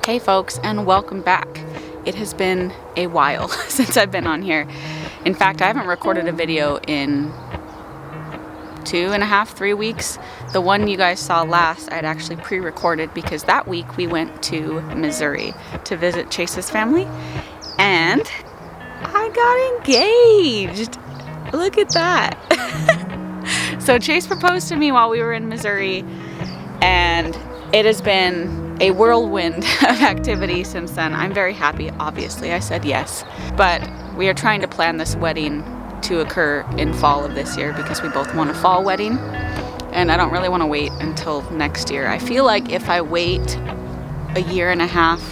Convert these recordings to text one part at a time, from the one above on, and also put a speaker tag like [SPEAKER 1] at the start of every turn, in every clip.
[SPEAKER 1] Hey folks, and welcome back. It has been a while since I've been on here. In fact, I haven't recorded a video in 2.5, 3 weeks. The one you guys saw last, I'd actually pre-recorded because that week we went to Missouri to visit Chase's family, and I got engaged. Look at that. So Chase proposed to me while we were in Missouri, and it has been a whirlwind of activity since then. I'm very happy, obviously. I said yes. But we are trying to plan this wedding to occur in fall of this year because we both want a fall wedding. And I don't really want to wait until next year. I feel like if I wait a year and a half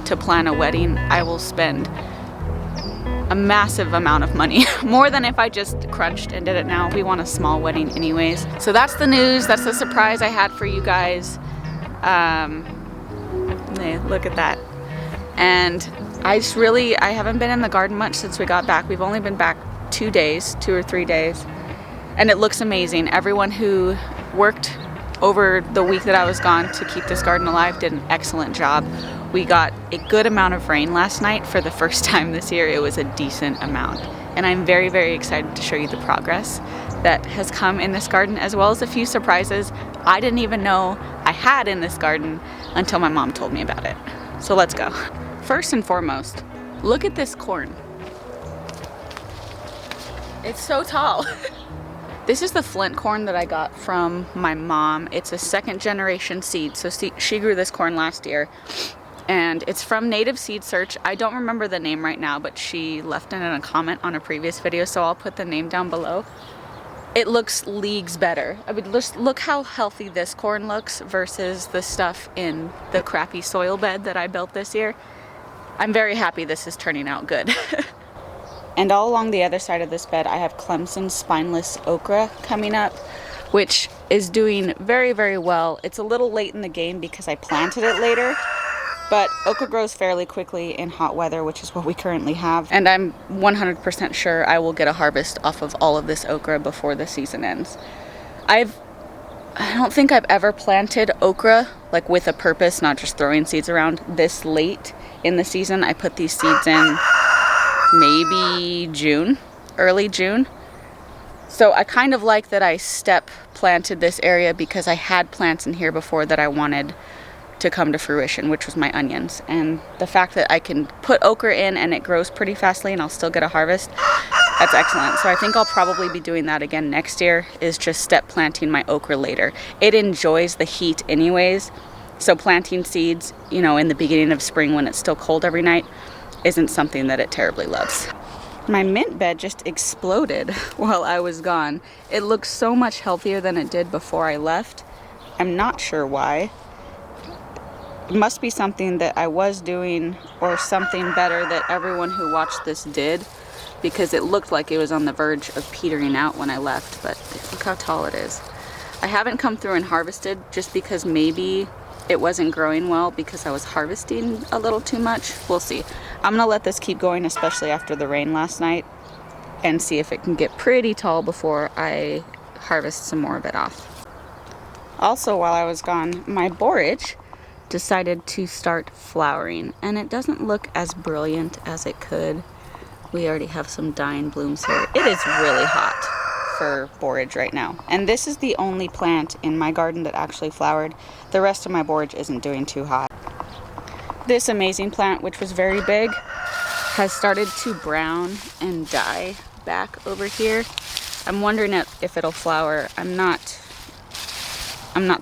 [SPEAKER 1] to plan a wedding, I will spend a massive amount of money. More than if I just crunched and did it now. We want a small wedding anyways. So that's the news. That's the surprise I had for you guys. Hey, look at that. And I haven't been in the garden much since we got back. We've only been back 2 or 3 days. And it looks amazing. Everyone who worked over the week that I was gone to keep this garden alive did an excellent job. We got a good amount of rain last night for the first time this year. It was a decent amount. And I'm very, very excited to show you the progress that has come in this garden, as well as a few surprises I didn't even know I had in this garden until my mom told me about it. So let's go. First and foremost, look at this corn. It's so tall. This is the flint corn that I got from my mom. It's a second generation seed. So she grew this corn last year. And it's from Native Seed Search. I don't remember the name right now, but she left it in a comment on a previous video, so I'll put the name down below. It looks leagues better. I mean, just look how healthy this corn looks versus the stuff in the crappy soil bed that I built this year. I'm very happy this is turning out good. And all along the other side of this bed, I have Clemson spineless okra coming up, which is doing very, very well. It's a little late in the game because I planted it later. But okra grows fairly quickly in hot weather, which is what we currently have. And I'm 100% sure I will get a harvest off of all of this okra before the season ends. I don't think I've ever planted okra like with a purpose, not just throwing seeds around this late in the season. I put these seeds in maybe June, early June. So I kind of like that I step planted this area because I had plants in here before that I wanted to come to fruition, which was my onions. And the fact that I can put okra in and it grows pretty fastly and I'll still get a harvest, that's excellent. So I think I'll probably be doing that again next year, is just step planting my okra later. It enjoys the heat anyways, so planting seeds, in the beginning of spring when it's still cold every night isn't something that it terribly loves. My mint bed just exploded while I was gone. It looks so much healthier than it did before I left. I'm not sure why. It must be something that I was doing or something better that everyone who watched this did, because it looked like it was on the verge of petering out when I left, but look how tall it is. I haven't come through and harvested just because maybe it wasn't growing well because I was harvesting a little too much. We'll see. I'm gonna let this keep going, especially after the rain last night, and see if it can get pretty tall before I harvest some more of it off. Also, while I was gone, my borage decided to start flowering, and it doesn't look as brilliant as it could. We already have some dying blooms here. It is really hot for borage right now, and this is the only plant in my garden that actually flowered. The rest of my borage isn't doing too hot. This amazing plant, which was very big, has started to brown and die back over here. I'm wondering if it'll flower. I'm not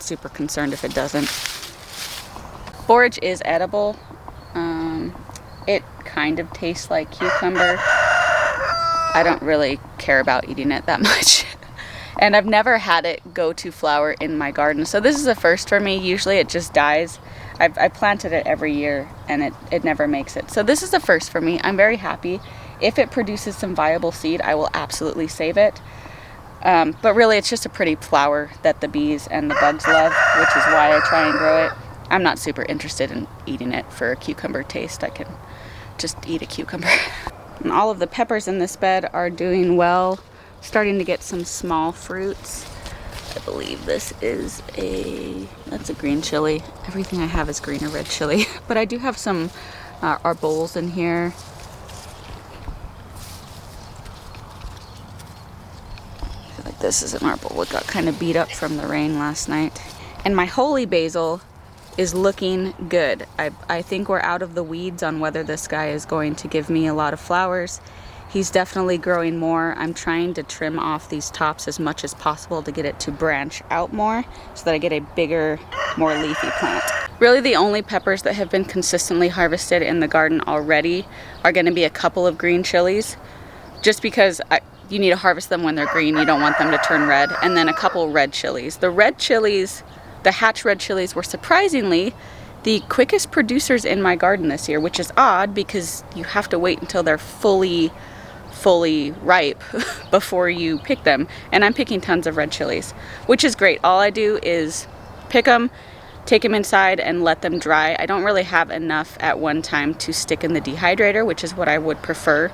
[SPEAKER 1] super concerned if it doesn't. Borage is edible. It kind of tastes like cucumber. I don't really care about eating it that much. And I've never had it go to flower in my garden. So this is a first for me. Usually it just dies. I planted it every year and it never makes it. So this is a first for me. I'm very happy. If it produces some viable seed, I will absolutely save it. But really it's just a pretty flower that the bees and the bugs love, which is why I try and grow it. I'm not super interested in eating it for a cucumber taste. I can just eat a cucumber. And all of the peppers in this bed are doing well, starting to get some small fruits. I believe this is that's a green chili. Everything I have is green or red chili. But I do have some arboles in here. I feel like this is an arbole. It got kind of beat up from the rain last night. And my holy basil is looking good. I think we're out of the weeds on whether this guy is going to give me a lot of flowers. He's definitely growing more. I'm trying to trim off these tops as much as possible to get it to branch out more so that I get a bigger, more leafy plant. Really the only peppers that have been consistently harvested in the garden already are gonna be a couple of green chilies, just because you need to harvest them when they're green. You don't want them to turn red. And then a couple red chilies. The red chilies, the hatch red chilies, were surprisingly the quickest producers in my garden this year, which is odd because you have to wait until they're fully ripe before you pick them. And I'm picking tons of red chilies, which is great. All I do is pick them, take them inside, and let them dry. I don't really have enough at one time to stick in the dehydrator, which is what I would prefer.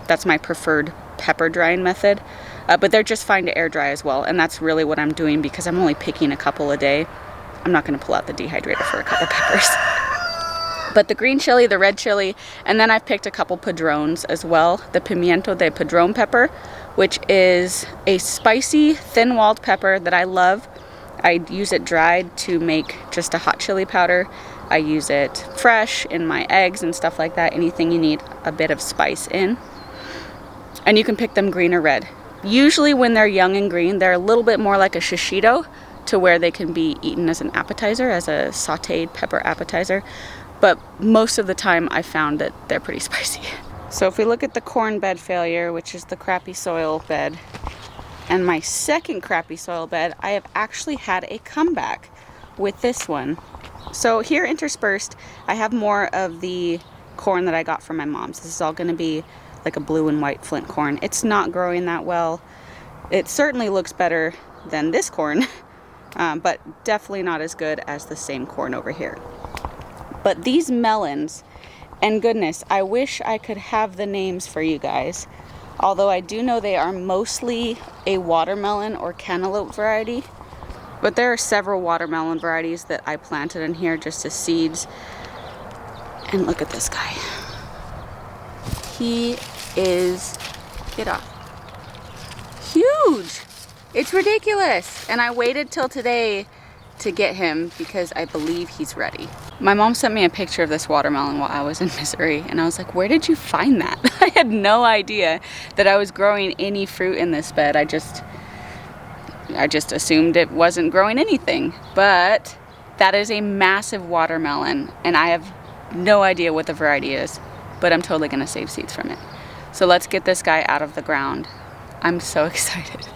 [SPEAKER 1] That's my preferred pepper drying method. But they're just fine to air dry as well, and that's really what I'm doing because I'm only picking a couple a day. I'm not going to pull out the dehydrator for a couple peppers. But the green chili, the red chili, and then I've picked a couple padrones as well. The pimiento de padrón pepper, which is a spicy, thin-walled pepper that I love. I use it dried to make just a hot chili powder. I use it fresh in my eggs and stuff like that. Anything you need a bit of spice in. And you can pick them green or red. Usually when they're young and green, they're a little bit more like a shishito, to where they can be eaten as an appetizer, as a sauteed pepper appetizer. But most of the time I found that they're pretty spicy. So if we look at the corn bed failure, which is the crappy soil bed, and my second crappy soil bed, I have actually had a comeback with this one. So here interspersed, I have more of the corn that I got from my mom's. This is all gonna be like a blue and white flint corn. It's not growing that well. It certainly looks better than this corn, but definitely not as good as the same corn over here. But these melons, and goodness, I wish I could have the names for you guys. Although I do know they are mostly a watermelon or cantaloupe variety. But there are several watermelon varieties that I planted in here just as seeds. And look at this guy. He is, get off, huge. It's ridiculous. And I waited till today to get him because I believe he's ready. My mom sent me a picture of this watermelon while I was in Missouri, and I was like, where did you find that? I had no idea that I was growing any fruit in this bed. I just assumed it wasn't growing anything. But that is a massive watermelon, and I have no idea what the variety is, but I'm totally gonna save seeds from it. So let's get this guy out of the ground. I'm so excited.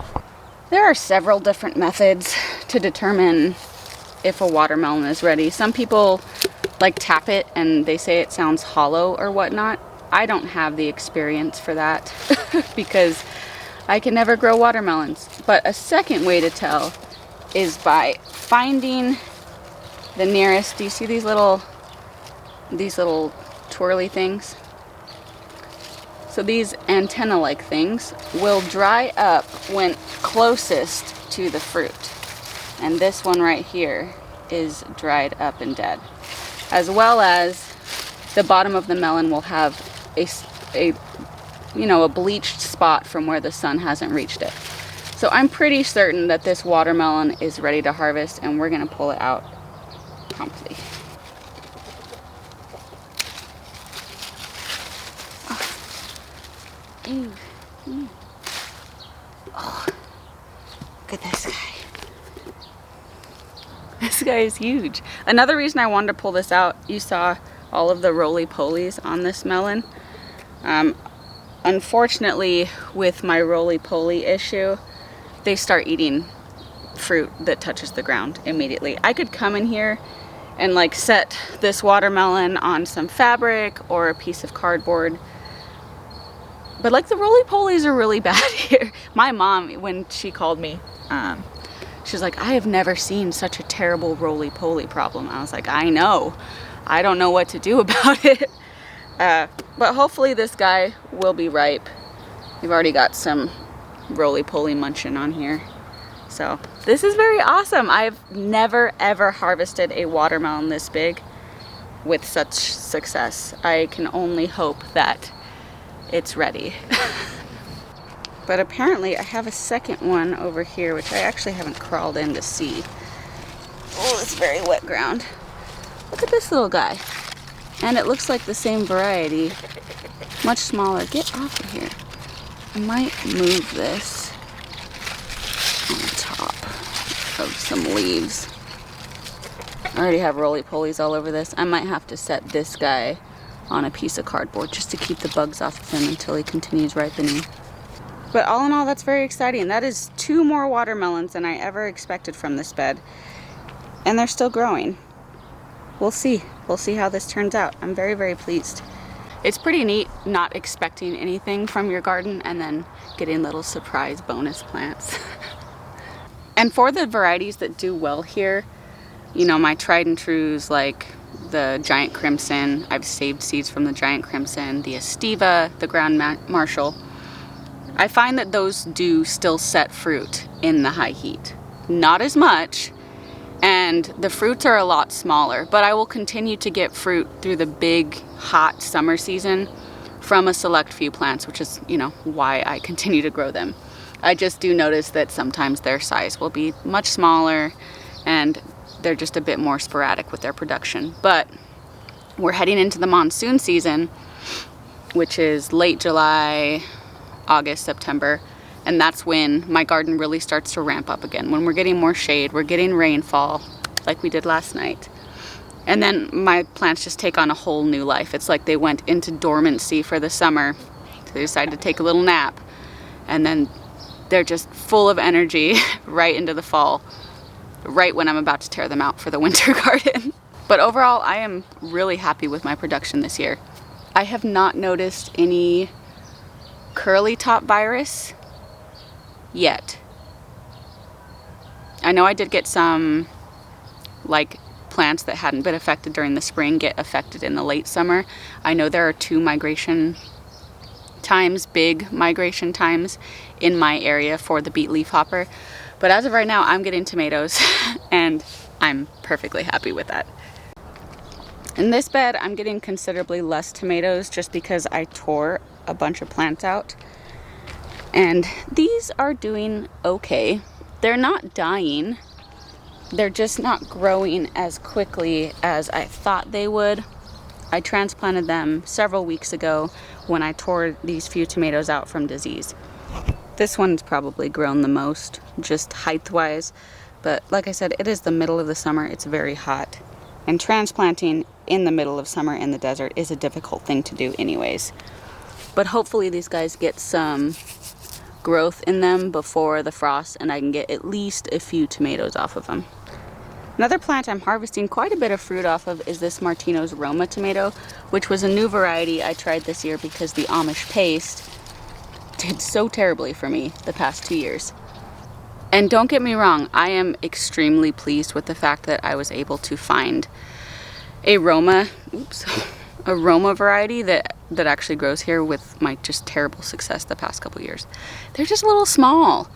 [SPEAKER 1] There are several different methods to determine if a watermelon is ready. Some people like tap it and they say it sounds hollow or whatnot. I don't have the experience for that because I can never grow watermelons. But a second way to tell is by finding the nearest, do you see these little twirly things? So these antenna-like things will dry up when closest to the fruit. And this one right here is dried up and dead. As well as the bottom of the melon will have a bleached spot from where the sun hasn't reached it. So I'm pretty certain that this watermelon is ready to harvest, and we're gonna pull it out promptly. Ew. Ew. Oh, look at this guy. This guy is huge. Another reason I wanted to pull this out, you saw all of the roly-polies on this melon. Unfortunately, with my roly-poly issue, they start eating fruit that touches the ground immediately. I could come in here and like set this watermelon on some fabric or a piece of cardboard, but like the roly-polies are really bad here. My mom, when she called me, she's like, I have never seen such a terrible roly-poly problem. I was like, I know. I don't know what to do about it. But hopefully this guy will be ripe. We've already got some roly-poly munching on here. So this is very awesome. I've never ever harvested a watermelon this big with such success. I can only hope that it's ready. But apparently I have a second one over here, which I actually haven't crawled in to see. Oh, it's very wet ground. Look at this little guy. And it looks like the same variety, much smaller. Get off of here. I might move this on top of some leaves. I already have roly-polies all over this. I might have to set this guy on a piece of cardboard just to keep the bugs off of him until he continues ripening. But all in all, that's very exciting. That is 2 more watermelons than I ever expected from this bed. And they're still growing. We'll see. We'll see how this turns out. I'm very, very pleased. It's pretty neat not expecting anything from your garden and then getting little surprise bonus plants. And for the varieties that do well here, you know, my tried and trues like the Giant Crimson, I've saved seeds from the Giant Crimson, the Estiva, the Grand Marshal. I find that those do still set fruit in the high heat. Not as much, and the fruits are a lot smaller, but I will continue to get fruit through the big, hot summer season from a select few plants, which is, you know, why I continue to grow them. I just do notice that sometimes their size will be much smaller and they're just a bit more sporadic with their production. But we're heading into the monsoon season, which is late July, August, September, and that's when my garden really starts to ramp up again. When we're getting more shade, we're getting rainfall like we did last night. And then my plants just take on a whole new life. It's like they went into dormancy for the summer. So they decided to take a little nap, and then they're just full of energy right into the fall, right when I'm about to tear them out for the winter garden. But overall, I am really happy with my production this year. I have not noticed any curly top virus yet. I know I did get some, like, plants that hadn't been affected during the spring get affected in the late summer. I know there are 2 migration times, big migration times in my area for the beet leafhopper, but as of right now I'm getting tomatoes and I'm perfectly happy with that. In this bed I'm getting considerably less tomatoes just because I tore a bunch of plants out, and these are doing okay. They're not dying, they're just not growing as quickly as I thought they would. I transplanted them several weeks ago when I tore these few tomatoes out from disease. This one's probably grown the most, just height-wise, but like I said, it is the middle of the summer, it's very hot, and transplanting in the middle of summer in the desert is a difficult thing to do anyways. But hopefully these guys get some growth in them before the frost and I can get at least a few tomatoes off of them. Another plant I'm harvesting quite a bit of fruit off of is this Martino's Roma tomato, which was a new variety I tried this year because the Amish paste did so terribly for me the past 2 years. And don't get me wrong, I am extremely pleased with the fact that I was able to find a Roma variety that actually grows here with my just terrible success the past couple years. They're just a little small.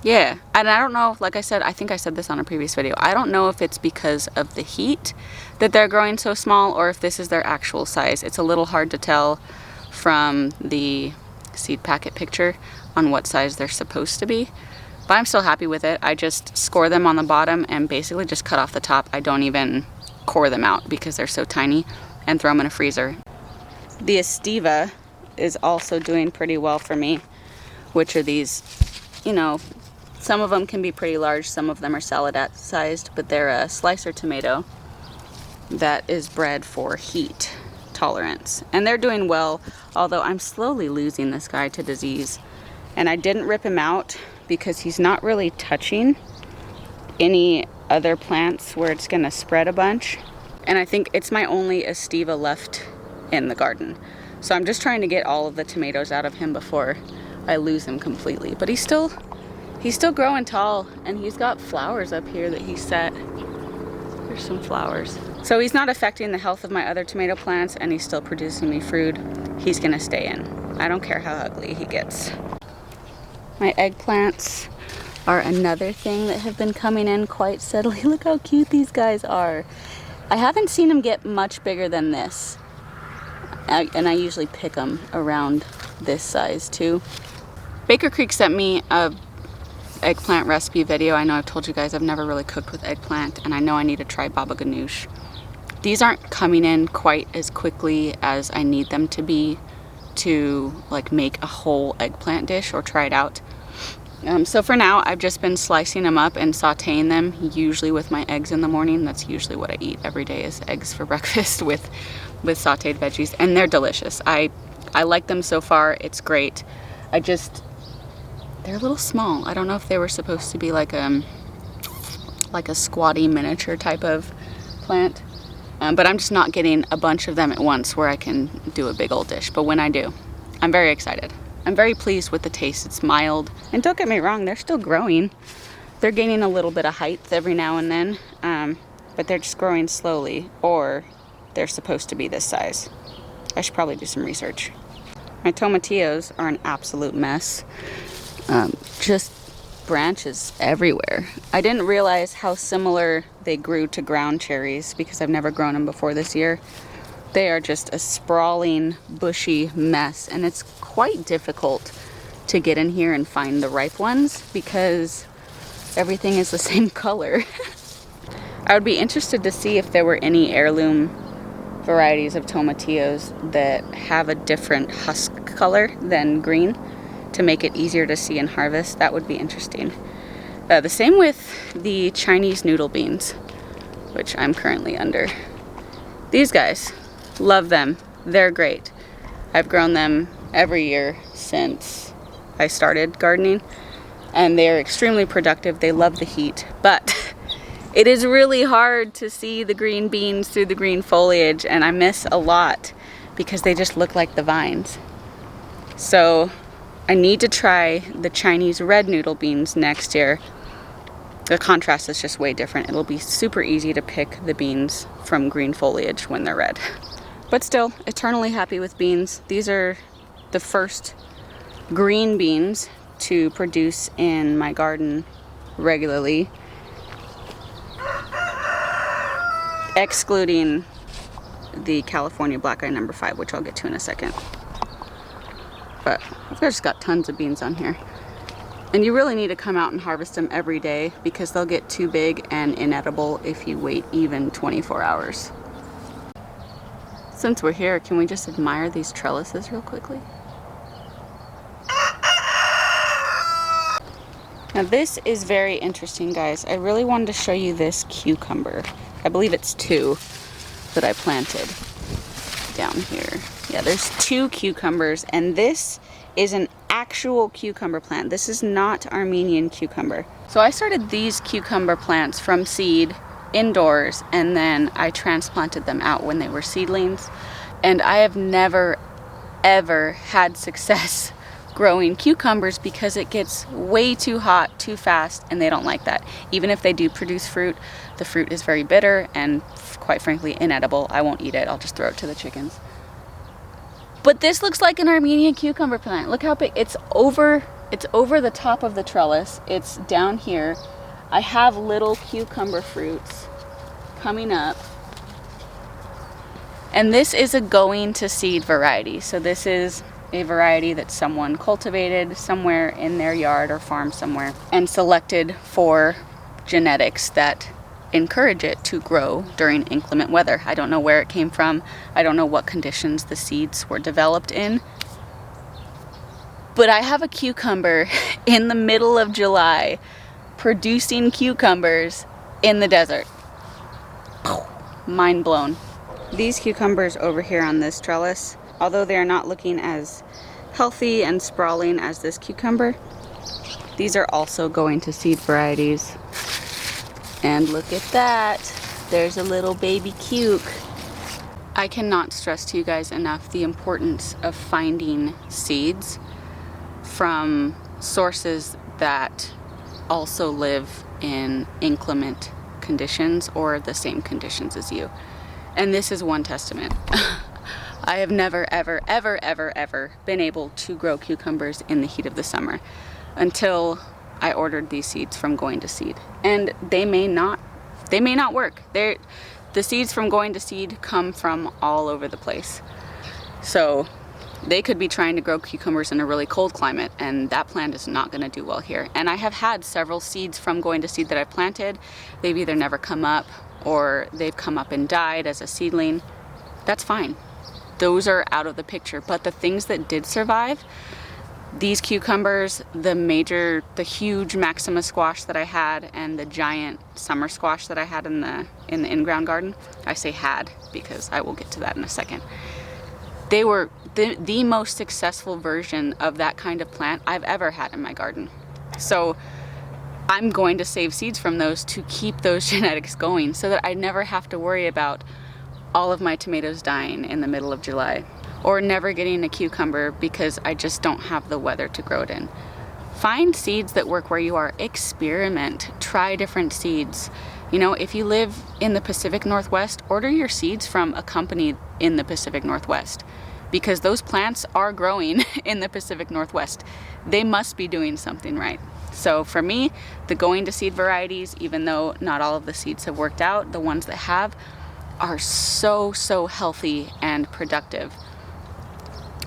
[SPEAKER 1] Yeah, and I don't know, like I said, I think I said this on a previous video, I don't know if it's because of the heat that they're growing so small or if this is their actual size. It's a little hard to tell from the seed packet picture on what size they're supposed to be, but I'm still happy with it. I just score them on the bottom and basically just cut off the top. I don't even core them out because they're so tiny, and throw them in a freezer. The Estiva is also doing pretty well for me, which are these, you know, some of them can be pretty large, some of them are salad sized, but they're a slicer tomato that is bred for heat tolerance. And they're doing well, although I'm slowly losing this guy to disease. And I didn't rip him out because he's not really touching any other plants where it's gonna spread a bunch. And I think it's my only Estiva left in the garden. So I'm just trying to get all of the tomatoes out of him before I lose him completely. But he's still growing tall, and he's got flowers up here that he set. There's some flowers. So he's not affecting the health of my other tomato plants, and he's still producing me fruit. He's gonna stay in. I don't care how ugly he gets. My eggplants are another thing that have been coming in quite steadily. Look how cute these guys are. I haven't seen them get much bigger than this. And I usually pick them around this size too. Baker Creek sent me a eggplant recipe video. I know I've told you guys I've never really cooked with eggplant, and I know I need to try baba ganoush. These aren't coming in quite as quickly as I need them to be to like make a whole eggplant dish or try it out. So for now, I've just been slicing them up and sauteing them, usually with my eggs in the morning. That's usually what I eat every day, is eggs for breakfast with sauteed veggies, and they're delicious. I like them so far. It's great. They're a little small. I don't know if they were supposed to be like a squatty miniature type of plant, but I'm just not getting a bunch of them at once where I can do a big old dish. But when I do, I'm very excited. I'm very pleased with the taste. It's mild. And don't get me wrong, they're still growing. They're gaining a little bit of height every now and then, but they're just growing slowly, or they're supposed to be this size. I should probably do some research. My tomatillos are an absolute mess. Just branches everywhere. I didn't realize how similar they grew to ground cherries because I've never grown them before this year. They are just a sprawling, bushy mess, and it's quite difficult to get in here and find the ripe ones because everything is the same color. I would be interested to see if there were any heirloom varieties of tomatillos that have a different husk color than green to make it easier to see and harvest. That would be interesting. The same with the Chinese noodle beans, which I'm currently under. These guys, love them. They're great. I've grown them every year since I started gardening, and they're extremely productive. They love the heat, but it is really hard to see the green beans through the green foliage, and I miss a lot because they just look like the vines. So I need to try the Chinese red noodle beans next year. The contrast is just way different. It'll be super easy to pick the beans from green foliage when they're red. But still, eternally happy with beans. These are the first green beans to produce in my garden regularly, excluding the California Black Eye No. 5, which I'll get to in a second. But I've just got tons of beans on here. And you really need to come out and harvest them every day because they'll get too big and inedible if you wait even 24 hours. Since we're here, can we just admire these trellises real quickly? Now this is very interesting, guys. I really wanted to show you this cucumber. I believe it's 2 that I planted down here. Yeah, there's 2 cucumbers, and this is an actual cucumber plant. This is not Armenian cucumber. So I started these cucumber plants from seed indoors, and then I transplanted them out when they were seedlings. And I have never, ever had success growing cucumbers because it gets way too hot too fast, and they don't like that. Even if they do produce fruit, the fruit is very bitter and quite frankly inedible. I won't eat it. I'll just throw it to the chickens. But this looks like an Armenian cucumber plant. Look how big. It's over the top of the trellis. It's down here. I have little cucumber fruits coming up. And this is a going to seed variety. So this is a variety that someone cultivated somewhere in their yard or farm somewhere and selected for genetics that encourage it to grow during inclement weather. I don't know where it came from. I don't know what conditions the seeds were developed in. But I have a cucumber in the middle of July producing cucumbers in the desert. Mind blown. These cucumbers over here on this trellis, although they are not looking as healthy and sprawling as this cucumber, these are also going to seed varieties. And look at that. There's a little baby cuke. I cannot stress to you guys enough the importance of finding seeds from sources that also live in inclement conditions or the same conditions as you. And this is one testament. I have never, ever, ever, ever, ever been able to grow cucumbers in the heat of the summer until I ordered these seeds from Going to Seed, and they may not work. The seeds from Going to Seed come from all over the place. So they could be trying to grow cucumbers in a really cold climate, and that plant is not going to do well here. And I have had several seeds from Going to Seed that I've planted. They've either never come up or they've come up and died as a seedling. That's fine. Those are out of the picture. But the things that did survive, these cucumbers, the huge Maxima squash that I had, and the giant summer squash that I had in the in-ground garden. I say had because I will get to that in a second. They were the most successful version of that kind of plant I've ever had in my garden. So I'm going to save seeds from those to keep those genetics going so that I never have to worry about all of my tomatoes dying in the middle of July, or never getting a cucumber because I just don't have the weather to grow it in. Find seeds that work where you are. Experiment. Try different seeds. You know, if you live in the Pacific Northwest, order your seeds from a company in the Pacific Northwest, because those plants are growing in the Pacific Northwest. They must be doing something right. So for me, the Going to Seed varieties, even though not all of the seeds have worked out, the ones that have are so healthy and productive.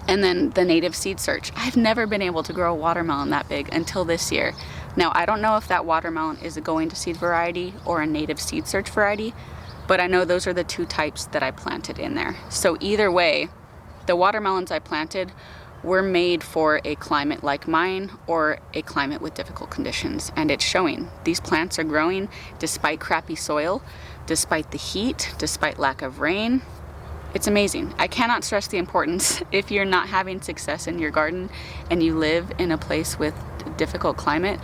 [SPEAKER 1] And then the Native Seed Search. I've never been able to grow a watermelon that big until this year. Now, I don't know if that watermelon is a Going to Seed variety or a Native Seed Search variety, but I know those are the two types that I planted in there. So either way, the watermelons I planted were made for a climate like mine or a climate with difficult conditions, and it's showing. These plants are growing despite crappy soil, despite the heat, despite lack of rain. It's amazing. I cannot stress the importance, if you're not having success in your garden and you live in a place with difficult climate,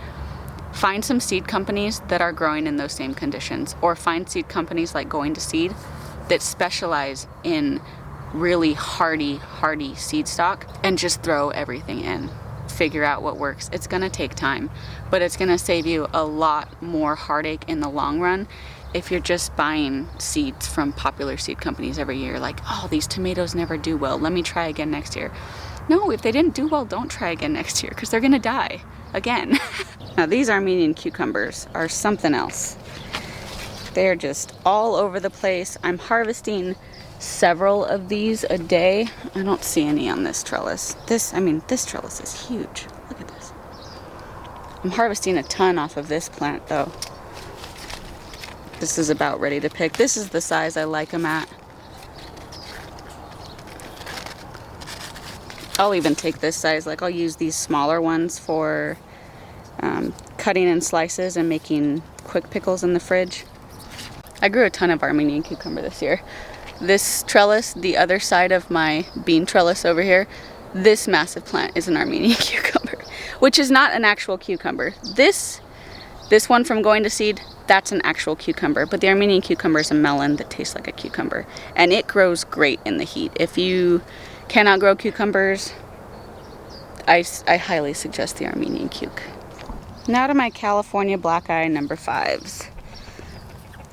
[SPEAKER 1] find some seed companies that are growing in those same conditions, or find seed companies like Going to Seed that specialize in really hardy seed stock, and just throw everything in. Figure out what works. It's gonna take time, but it's gonna save you a lot more heartache in the long run if you're just buying seeds from popular seed companies every year, like, oh, these tomatoes never do well, let me try again next year. No, if they didn't do well, don't try again next year, because they're gonna die again. Now, these Armenian cucumbers are something else. They're just all over the place. I'm harvesting several of these a day. I don't see any on this trellis. This trellis is huge. Look at this. I'm harvesting a ton off of this plant, though. This is about ready to pick. This is the size I like them at. I'll even take this size. Like, I'll use these smaller ones for cutting in slices and making quick pickles in the fridge. I grew a ton of Armenian cucumber this year. This trellis, the other side of my bean trellis over here, this massive plant is an Armenian cucumber, which is not an actual cucumber. This one from Going to Seed, that's an actual cucumber, but the Armenian cucumber is a melon that tastes like a cucumber, and it grows great in the heat. If you cannot grow cucumbers, I highly suggest the Armenian cuke. Now to my California black eye number 5s.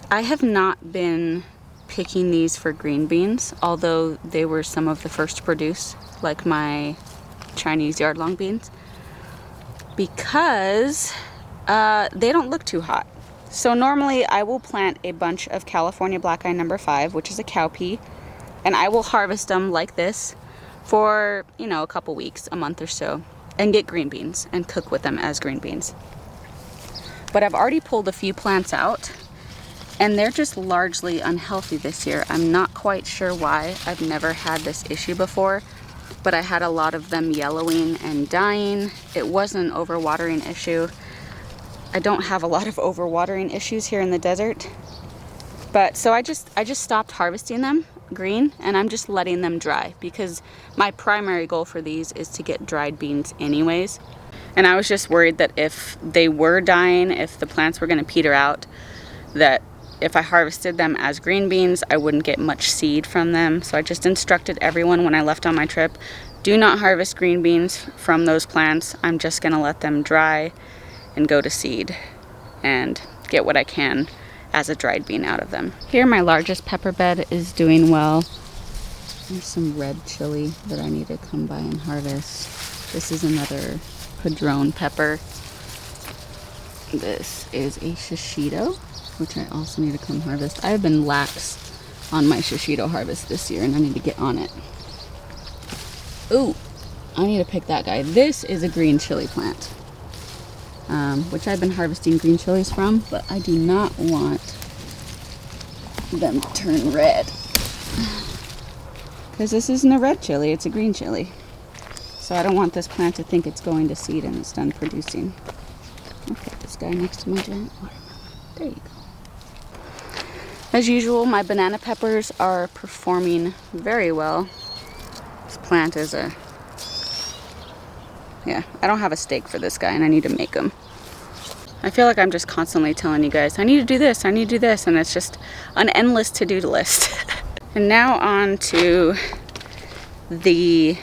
[SPEAKER 1] I have not been picking these for green beans, although they were some of the first to produce, like my Chinese yard long beans, because they don't look too hot. So normally I will plant a bunch of California black eye number 5, which is a cowpea, and I will harvest them like this for, a couple weeks, a month or so, and get green beans and cook with them as green beans. But I've already pulled a few plants out, and they're just largely unhealthy this year. I'm not quite sure why. I've never had this issue before, but I had a lot of them yellowing and dying. It wasn't an overwatering issue. I don't have a lot of overwatering issues here in the desert. But so I just stopped harvesting them green, and I'm just letting them dry, because my primary goal for these is to get dried beans anyways. And I was just worried that if they were dying, if the plants were going to peter out, that if I harvested them as green beans, I wouldn't get much seed from them. So I just instructed everyone when I left on my trip, do not harvest green beans from those plants. I'm just going to let them dry and go to seed and get what I can as a dried bean out of them. Here my largest pepper bed is doing well. There's some red chili that I need to come by and harvest. This is another padron pepper. This is a shishito, which I also need to come harvest. I've been lax on my shishito harvest this year, and I need to get on it. Ooh, I need to pick that guy. This is a green chili plant, which I've been harvesting green chilies from, but I do not want them to turn red. Because this isn't a red chili, it's a green chili. So I don't want this plant to think it's going to seed and it's done producing. Okay, this guy next to my giant watermelon. There you go. As usual, my banana peppers are performing very well. This plant is yeah, I don't have a stake for this guy and I need to make them. I feel like I'm just constantly telling you guys, I need to do this, I need to do this, and it's just an endless to-do list. And now on to the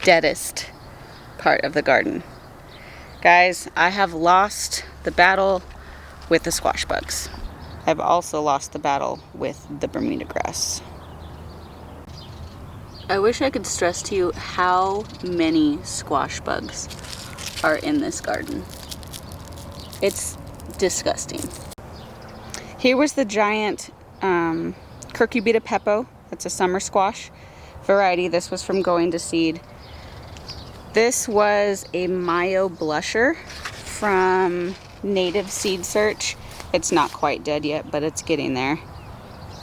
[SPEAKER 1] deadest part of the garden. Guys, I have lost the battle with the squash bugs. I've also lost the battle with the Bermuda grass. I wish I could stress to you how many squash bugs are in this garden. It's disgusting. Here was the giant Cucurbita pepo. That's a summer squash variety. This was from going to seed. This was a Mayo blusher from Native Seed Search. It's not quite dead yet, but it's getting there.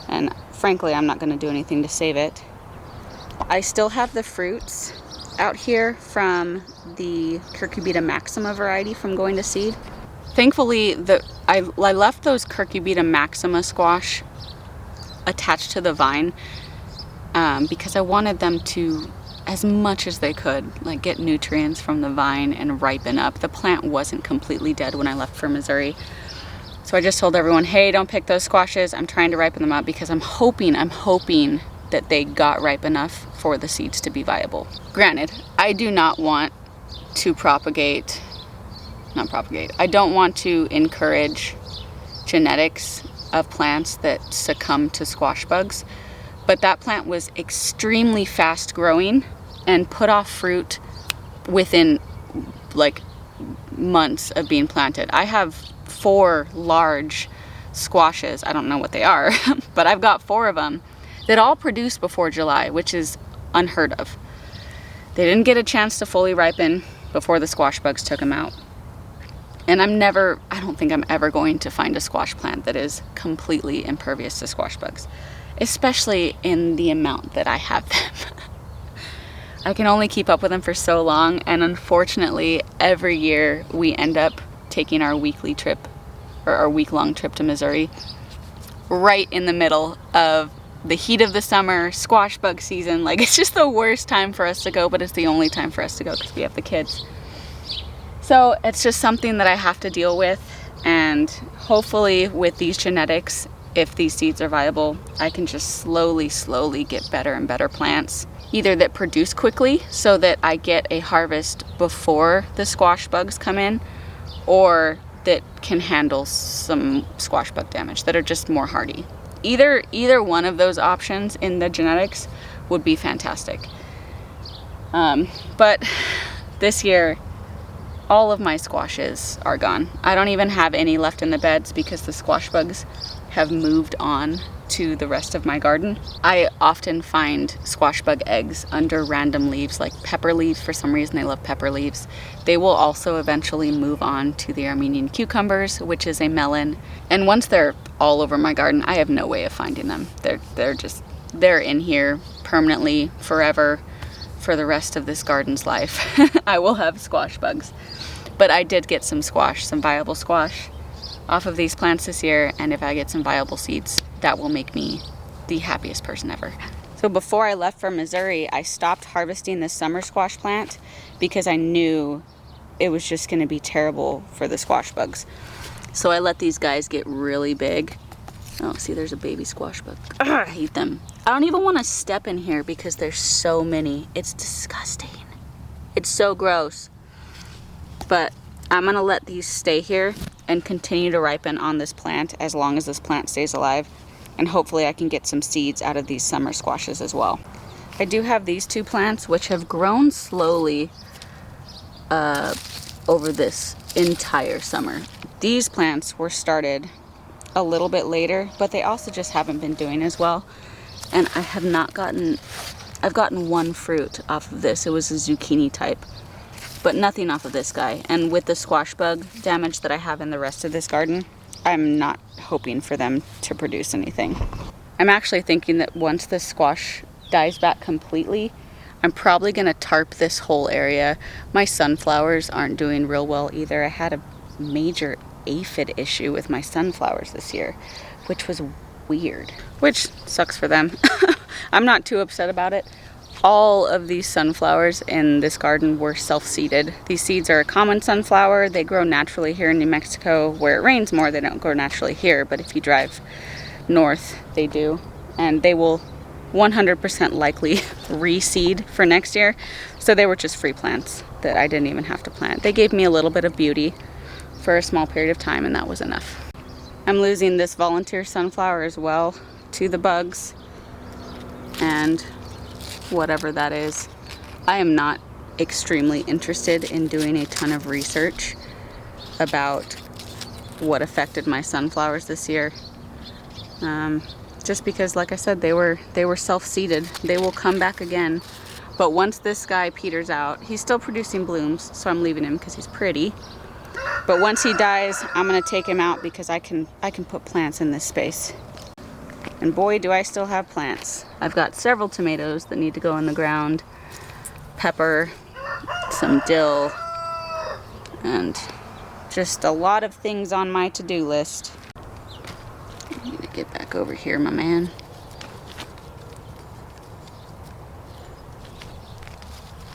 [SPEAKER 1] And frankly, I'm not going to do anything to save it. I still have the fruits out here from the Cucurbita maxima variety from going to seed. Thankfully, I left those Cucurbita maxima squash attached to the vine because I wanted them to, as much as they could, like get nutrients from the vine and ripen up. The plant wasn't completely dead when I left for Missouri. So I just told everyone, hey, don't pick those squashes. I'm trying to ripen them up because I'm hoping that they got ripe enough for the seeds to be viable. Granted, I do not want to I don't want to encourage genetics of plants that succumb to squash bugs, but that plant was extremely fast growing and put off fruit within like months of being planted. I have 4 large squashes, I don't know what they are, but I've got 4 of them that all produced before July, which is unheard of. They didn't get a chance to fully ripen before the squash bugs took them out. And I don't think I'm ever going to find a squash plant that is completely impervious to squash bugs, especially in the amount that I have them. I can only keep up with them for so long, and unfortunately, every year we end up taking our weekly trip, or our week-long trip to Missouri, right in the middle of the heat of the summer, squash bug season. Like, it's just the worst time for us to go, but it's the only time for us to go because we have the kids. So it's just something that I have to deal with, and hopefully with these genetics, if these seeds are viable, I can just slowly get better and better plants, either that produce quickly so that I get a harvest before the squash bugs come in, or that can handle some squash bug damage, that are just more hardy. Either one of those options in the genetics would be fantastic. But this year, all of my squashes are gone. I don't even have any left in the beds because the squash bugs have moved on to the rest of my garden. I often find squash bug eggs under random leaves, like pepper leaves. For some reason, they love pepper leaves. They will also eventually move on to the Armenian cucumbers, which is a melon. And once they're all over my garden, I have no way of finding them. They're in here permanently, forever, for the rest of this garden's life. I will have squash bugs. But I did get some viable squash off of these plants this year, and if I get some viable seeds, that will make me the happiest person ever. So before I left for Missouri, I stopped harvesting this summer squash plant because I knew it was just going to be terrible for the squash bugs. So I let these guys get really big. Oh, see, there's a baby squash bug. Ugh, I hate them. I don't even want to step in here because there's so many. It's disgusting. It's so gross. But I'm going to let these stay here and continue to ripen on this plant as long as this plant stays alive. And hopefully I can get some seeds out of these summer squashes as well. I do have these 2 plants which have grown slowly over this entire summer. These plants were started a little bit later, but they also just haven't been doing as well. And I have not gotten, I've gotten one fruit off of this. It was a zucchini type, but nothing off of this guy. And with the squash bug damage that I have in the rest of this garden, I'm not hoping for them to produce anything. I'm actually thinking that once the squash dies back completely, I'm probably gonna tarp this whole area. My sunflowers aren't doing real well either. I had a major aphid issue with my sunflowers this year, which was weird, which sucks for them. I'm not too upset about it. All of these sunflowers in this garden were self-seeded. These seeds are a common sunflower. They grow naturally here in New Mexico. Where it rains more, they don't grow naturally here, but if you drive north, they do. And they will 100% likely reseed for next year. So they were just free plants that I didn't even have to plant. They gave me a little bit of beauty for a small period of time, and that was enough. I'm losing this volunteer sunflower as well to the bugs and whatever that is. I am not extremely interested in doing a ton of research about what affected my sunflowers this year. Just because, like I said, they were self-seeded. They will come back again. But once this guy peters out, he's still producing blooms, so I'm leaving him because he's pretty. But once he dies, I'm gonna take him out because I can put plants in this space. And boy, do I still have plants. I've got several tomatoes that need to go in the ground, pepper, some dill, and just a lot of things on my to-do list. I need to get back over here, my man.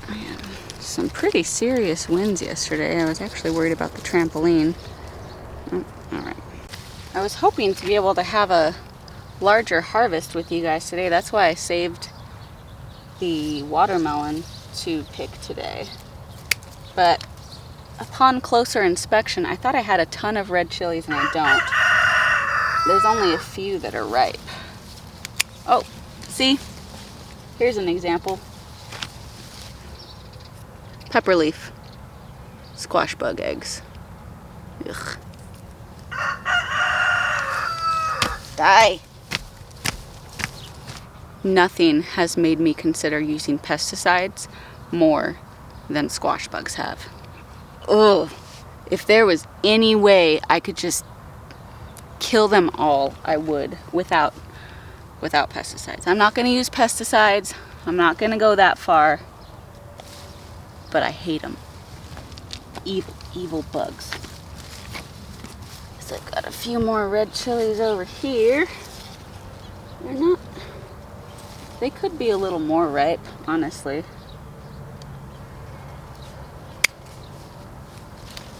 [SPEAKER 1] Man, some pretty serious winds yesterday. I was actually worried about the trampoline. Oh, all right. I was hoping to be able to have a larger harvest with you guys today. That's why I saved the watermelon to pick today. But upon closer inspection, I thought I had a ton of red chilies and I don't. There's only a few that are ripe. Oh, see? Here's an example. Pepper leaf. Squash bug eggs. Ugh. Die! Nothing has made me consider using pesticides more than squash bugs have. Ugh. If there was any way I could just kill them all, I would, without pesticides. I'm not going to use pesticides. I'm not going to go that far. But I hate them. Evil, evil bugs. So I've got a few more red chilies over here. They're not... They could be a little more ripe, honestly.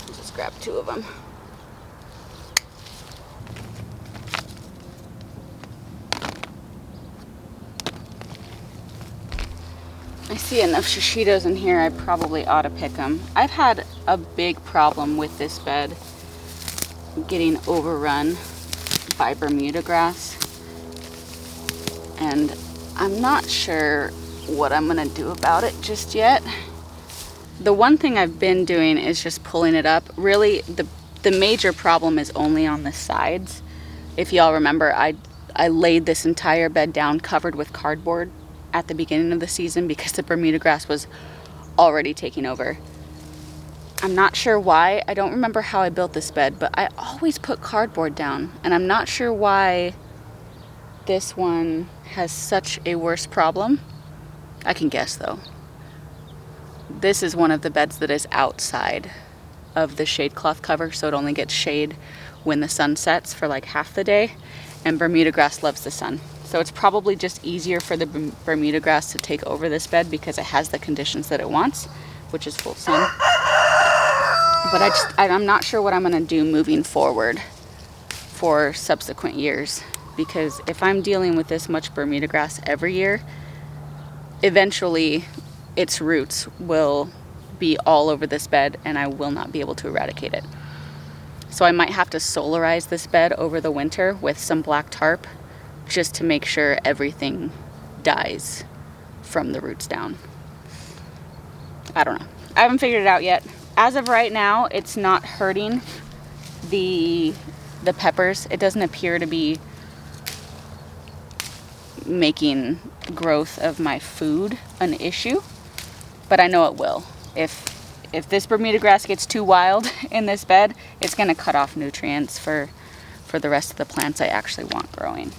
[SPEAKER 1] I'll just grab 2 of them. I see enough shishitos in here, I probably ought to pick them. I've had a big problem with this bed getting overrun by Bermuda grass. And I'm not sure what I'm gonna do about it just yet. The one thing I've been doing is just pulling it up. Really, the major problem is only on the sides. If y'all remember, I laid this entire bed down covered with cardboard at the beginning of the season because the Bermuda grass was already taking over. I'm not sure why. I don't remember how I built this bed, but I always put cardboard down, and I'm not sure why this one has such a worse problem. I can guess though. This is one of the beds that is outside of the shade cloth cover, so it only gets shade when the sun sets for like half the day, and Bermuda grass loves the sun. So it's probably just easier for the Bermuda grass to take over this bed because it has the conditions that it wants, which is full sun. But I'm not sure what I'm gonna do moving forward for subsequent years, because if I'm dealing with this much Bermuda grass every year, eventually its roots will be all over this bed and I will not be able to eradicate it. So I might have to solarize this bed over the winter with some black tarp just to make sure everything dies from the roots down. I don't know. I haven't figured it out yet. As of right now, it's not hurting the peppers, it doesn't appear to be making growth of my food an issue, but I know it will. If this Bermuda grass gets too wild in this bed, it's going to cut off nutrients for the rest of the plants I actually want growing.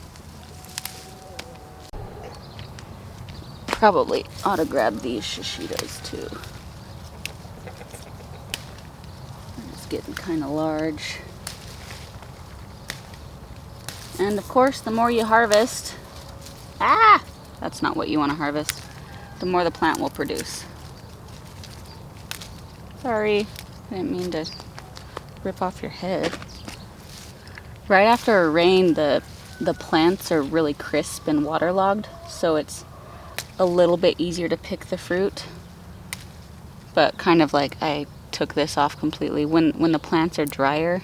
[SPEAKER 1] Probably ought to grab these shishitos too. They're just getting kind of large. And of course, the more you harvest, that's not what you want to harvest, the more the plant will produce. Sorry, I didn't mean to rip off your head. Right after a rain, the plants are really crisp and waterlogged, so it's a little bit easier to pick the fruit. But kind of like I took this off completely. When the plants are drier,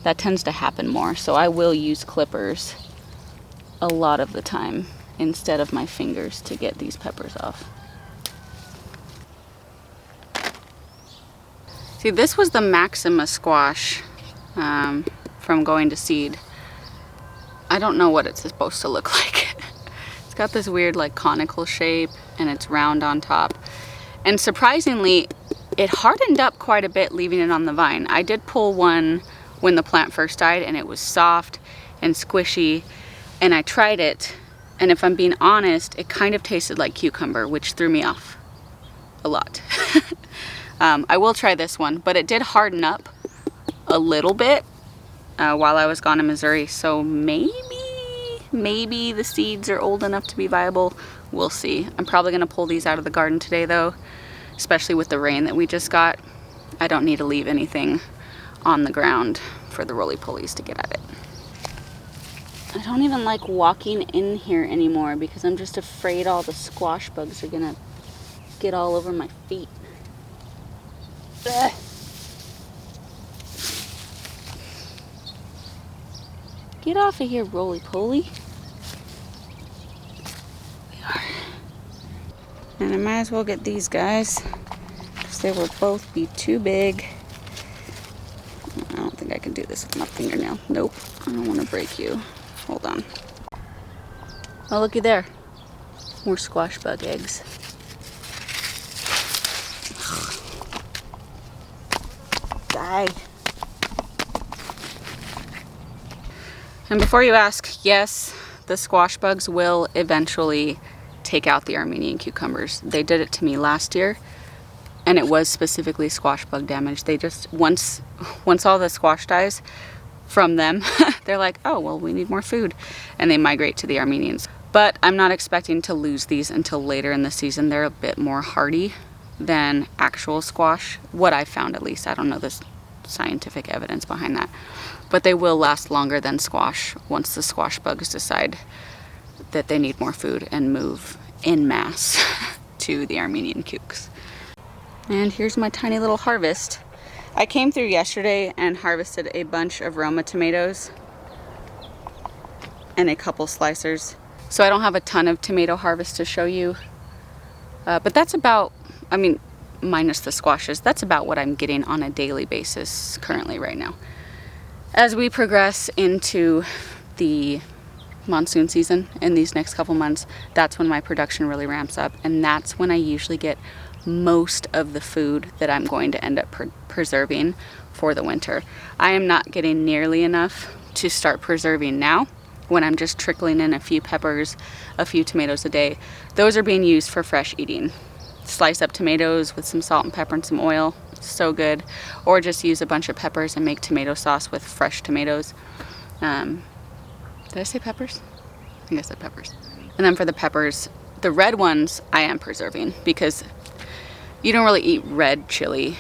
[SPEAKER 1] that tends to happen more. So I will use clippers a lot of the time instead of my fingers to get these peppers off. See, this was the Maxima squash from going to seed. I don't know what it's supposed to look like. It's got this weird like conical shape and it's round on top. And surprisingly, it hardened up quite a bit leaving it on the vine. I did pull one when the plant first died and it was soft and squishy, and I tried it, and if I'm being honest, it kind of tasted like cucumber, which threw me off a lot. I will try this one, but it did harden up a little bit while I was gone in Missouri, so maybe the seeds are old enough to be viable. We'll see. I'm probably going to pull these out of the garden today though, especially with the rain that we just got. I don't need to leave anything on the ground for the roly-polies to get at it. I don't even like walking in here anymore because I'm just afraid all the squash bugs are going to get all over my feet. Ugh. Get off of here, roly-poly. We are. And I might as well get these guys because they will both be too big. I don't think I can do this with my fingernail. Nope, I don't want to break you. Hold on. Oh, looky there. More squash bug eggs. Die. And before you ask, yes, the squash bugs will eventually take out the Armenian cucumbers. They did it to me last year, and it was specifically squash bug damage. They just, once all the squash dies from them, they're like, oh, well, we need more food, and they migrate to the Armenians. But I'm not expecting to lose these until later in the season. They're a bit more hardy than actual squash, what I found at least. I don't know the scientific evidence behind that, but they will last longer than squash once the squash bugs decide that they need more food and move en masse to the Armenian cukes. And here's my tiny little harvest. I came through yesterday and harvested a bunch of Roma tomatoes and a couple slicers. So I don't have a ton of tomato harvest to show you, but that's about, I mean, minus the squashes, that's about what I'm getting on a daily basis currently right now. As we progress into the monsoon season in these next couple months, that's when my production really ramps up, and that's when I usually get most of the food that I'm going to end up preserving for the winter. I am not getting nearly enough to start preserving now when I'm just trickling in a few peppers, a few tomatoes a day. Those are being used for fresh eating. Slice up tomatoes with some salt and pepper and some oil, so good. Or just use a bunch of peppers and make tomato sauce with fresh tomatoes. Did I say peppers? I think I said peppers. And then for the peppers, the red ones I am preserving because you don't really eat red chili,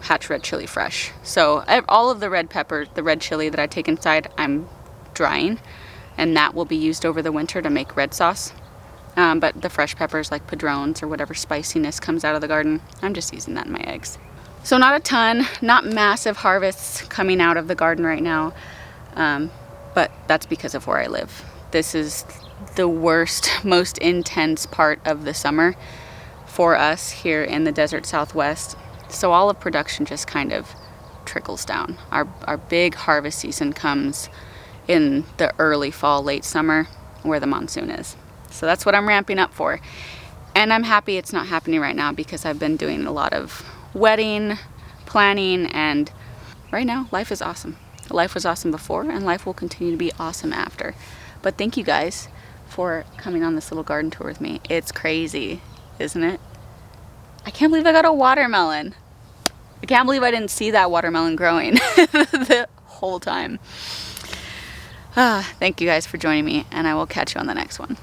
[SPEAKER 1] hatch red chili fresh. So all of the red pepper, the red chili that I take inside, I'm drying, and that will be used over the winter to make red sauce. But the fresh peppers like padrones or whatever spiciness comes out of the garden, I'm just using that in my eggs. So not a ton, not massive harvests coming out of the garden right now, but that's because of where I live. This is the worst, most intense part of the summer for us here in the desert Southwest. So all of production just kind of trickles down. Our big harvest season comes in the early fall, late summer, where the monsoon is. So that's what I'm ramping up for. And I'm happy it's not happening right now because I've been doing a lot of wedding planning, and right now life is awesome. Life was awesome before, and life will continue to be awesome after. But thank you guys for coming on this little garden tour with me. It's crazy, isn't it? I can't believe I got a watermelon. I can't believe I didn't see that watermelon growing the whole time. Thank you guys for joining me, and I will catch you on the next one.